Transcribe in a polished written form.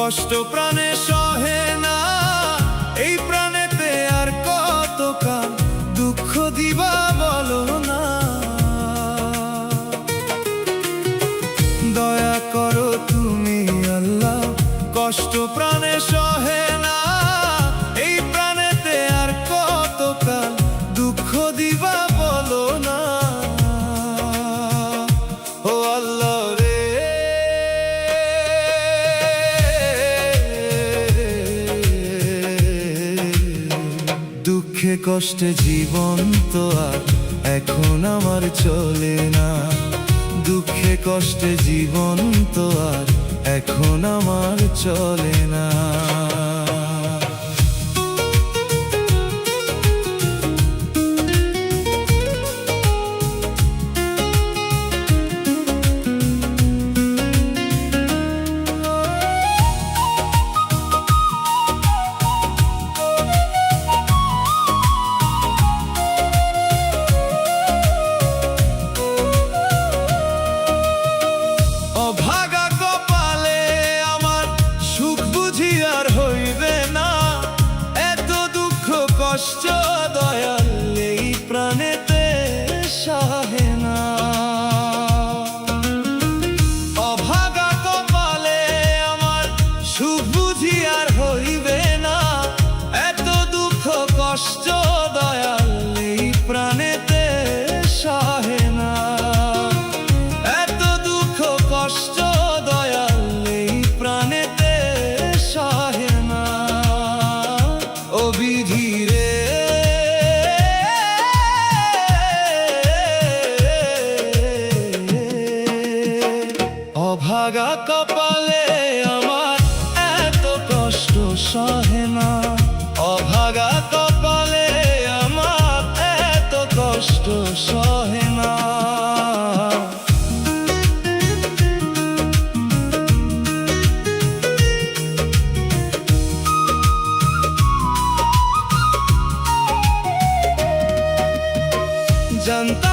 কষ্ট প্রাণে সহে না, এই প্রাণেতে আর কতকাল দুঃখ দিবা বলো না। দয়া করো তুমি আল্লাহ, কষ্ট প্রাণে সহে না, এই প্রাণেতে আর কতকাল দুঃখ দিবা বলো না। ও আল্লাহ রে, দুঃখে কষ্টে জীবন তো আর এখন আমার চলে না, দুঃখে কষ্টে জীবন তো আর এখন আমার চলে না। অভাগা কপালে আমার সুখ বুঝি আর হইবে না, এত দুঃখ কষ্ট দয়াল এই প্রাণেতে সহে না। অভাগা কপালে আমার সুখ বুঝি আর হইবে না, এত দুঃখ কষ্ট দয়াল এই প্রাণেতে সহে না। কষ্ট দয়াল এই প্রাণেতে সহে না। ও বিধি রে, অভাগা কপালে আমার এত কষ্ট সহে না, অভাগা কপালে আমার এত কষ্ট সহে না। জানতাম